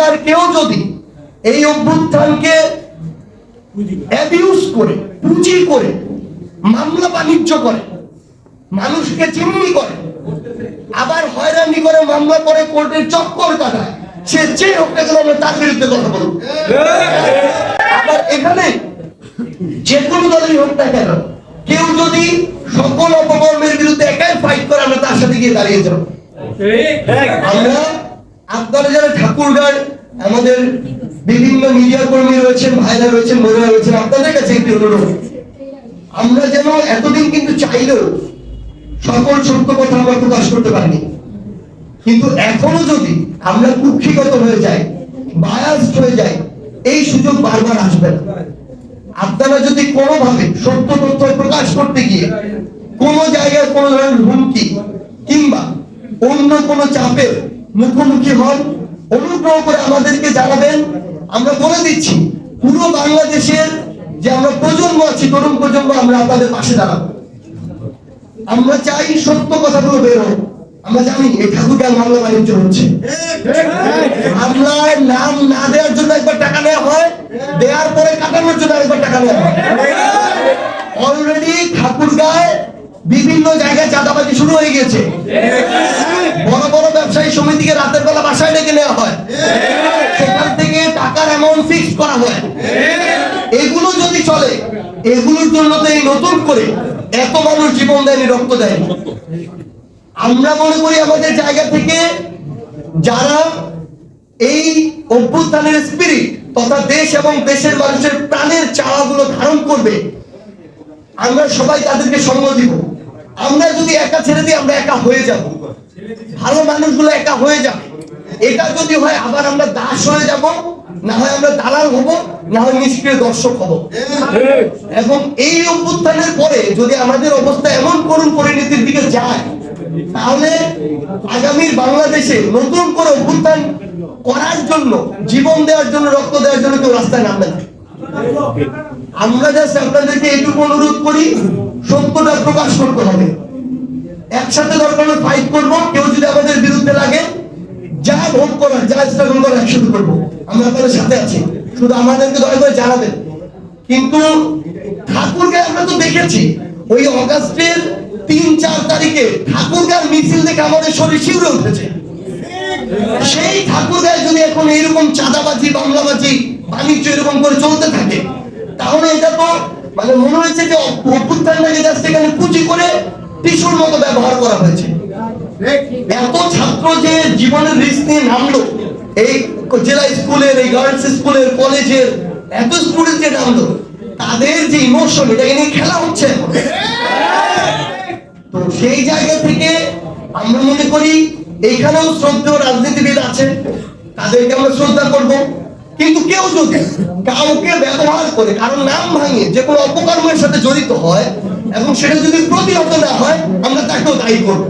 প্রকার কেউ যদি এই অভ্যুত্থানকে অ্যাবিউজ করে, পুঁজি করে, মামলা বাণিজ্য করে, মানুষকে চিমনি করে, আবার হয়রানি করে, মামলা করে, কোর্টের চক্কর কাটায়, সে যে হোক না কেন আমরা তার বিরুদ্ধে কথা বলব। আবার এখানে যে কোনো দলেরই হোক না কেন, কেউ যদি সকল অপকর্মের বিরুদ্ধে একাই ফাইট করে, আমরা তার সাথে গিয়ে দাঁড়িয়ে যাব। আমরা আপনারা যারা ঠাকুরগাঁর আমাদের বিভিন্ন মিডিয়া কর্মী রয়েছেন, ভাইরা রয়েছেন, বোনেরা রয়েছেন, আপনাদের কাছে একটি অনুরোধ, আমরা যেন এতদিন কিন্তু চাইলেও সকল সত্য কথা আমরা প্রকাশ করতে পারিনি, কিন্তু এখনো যদি আমরা কুক্ষিগত হয়ে যাই, বায়াসড হয়ে যাই, এই সুযোগ বারবার আসবে না। আপনারা যদি কোনোভাবে সত্য তথ্য প্রকাশ করতে গিয়ে কোনো জায়গায় কোনো ধরনের হুমকি কিংবা অন্য কোনো চাপের মুখোমুখি হন, অনুগ্রহ করে আমাদেরকে জানাবেন। আমরা বলে দিচ্ছি, পুরো বাংলাদেশের যে আমরা প্রজন্ম আছি, তরুণ প্রজন্ম, আমরা আপনাদের পাশে দাঁড়াবো। আমরা চাই সত্য কথাগুলো বের হোক। আমরা জানি এই ঠাকুরগাঁও মামলা বাণিজ্য হচ্ছে, মামলায় নাম না দেওয়ার জন্য একবার টাকা নেওয়া হয়, দেওয়ার পরে কাটানোর জন্য একবার টাকা নেওয়া হয়। অলরেডি ঠাকুরগাঁও বিভিন্ন জায়গায় চাঁদাবাজি শুরু হয়ে গেছে। বড় বড় ব্যবসায়ী সমিতিকে রাতের বেলা বাসায় ডেকে নেওয়া হয়, সেখান থেকে টাকার অ্যামাউন্ট ফিক্স করা হয়। এগুলো যদি চলে, এগুলোর জন্য তো এই নতুন করে এত মানুষ জীবন দেয়নি, রক্ত দেয়নি। আমরা মনে করি আমাদের জায়গা থেকে যারা এই অভ্যুত্থানের স্পিরিট তথা দেশ এবং দেশের মানুষের প্রাণের চাওয়াগুলো ধারণ করবে, আমরা সবাই তাদেরকে সঙ্গ দিব। আমরা যদি একা ছেড়ে দিই, আমরা একা হয়ে যাব, ভালো মানুষগুলো একা হয়ে যাবে। এটা যদি হয়, আবার আমরা দাস হয়ে যাব, না হয় আমরা দালাল হব, না হয় নিষ্ক্রিয় দর্শক হব। এবং এই অভ্যুত্থানের পরে যদি আমাদের অবস্থা এমন করুণ পরিণতির দিকে যায়, তাহলে আগামীর বাংলাদেশে নতুন করে অভ্যুত্থান করার জন্য, জীবন দেওয়ার জন্য, রক্ত দেওয়ার জন্য কেউ রাস্তায় নামবে না। আমরা জাস্ট আপনাদেরকে এইটুকু অনুরোধ করি, সত্যটা প্রকাশ করতে হবে। একসাথে দরকার হলে ফাইট করবো। কেউ যদি আমাদের বিরুদ্ধে লাগে, যা ভোট করার, যা স্ট্রাগল করার একসাথে করবো। আমরা আপনাদের সাথে আছি, শুধু আমাদেরকে দয়া করে জানাবেন। কিন্তু ঠাকুরগাঁও আমরা তো দেখেছি, ওই অগাস্টের ৩-৪ তারিখে ঠাকুরগাঁও মিছিল দেখে আমাদের শরীর শিউরে উঠেছে। সেই ঠাকুরগাঁও যদি এখন এইরকম চাঁদাবাজি, মামলাবাজি, বাণিজ্য এরকম করে চলতে থাকে, তাহলে এটা তো মানে মনে হয়েছে যে অভ্যুত্থানটাকে জাস্ট এখানে পুঁজি করে টিস্যুর মতো ব্যবহার করা হয়েছে। এত ছাত্র যে জীবনের রিস্ক নিয়ে নামলো, এই জেলা স্কুলের, এই গার্লস স্কুলের, কলেজের এত স্টুডেন্ট যে নামলো, তাদের যে ইমোশন, এটাকে নিয়ে খেলা হচ্ছে। তো সেই জায়গা থেকে আমরা মনে করি এইখানেও শ্রদ্ধেয় রাজনীতিবিদ আছে, তাদেরকে আমরা শ্রদ্ধা করব। কিন্তু কেউ যদি কাউকে ব্যবহার করে, কারণ নাম ভাঙিয়ে যে কোনো অপকর্মের সাথে জড়িত হয় এবং সেটা যদি প্রতিহত না হয়, আমরা তাকেও দায়ী করব।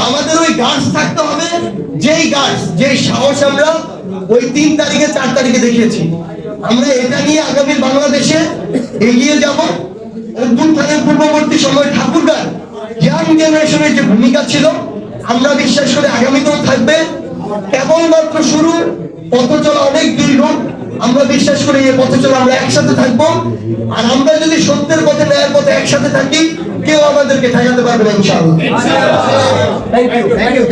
আমাদের ওই গার্ডস থাকতে হবে, যেই গার্ডস, যেই সাহস আমরা ওই 3 তারিখে 4 তারিখে দেখিয়েছি। আমরা এটা নিয়ে আগামী বাংলাদেশে এগিয়ে যাব। অভ্যুত্থানের পূর্ববর্তী সময় ঠাকুরগাঁও ইয়াং জেনারেশনের যে ভূমিকা ছিল, আমরা বিশ্বাস করি আগামীতেও থাকবে। কেবলমাত্র শুরু, পথ চলা অনেক দীর্ঘ। আমরা বিশ্বাস করি এই পথে চলা আমরা একসাথে থাকবো। আর আমরা যদি সত্যের পথে, ন্যায়ের পথে একসাথে থাকি, কেউ আমাদেরকে ঠেকাতে পারবে না ইনশাআল্লাহ। Thank you.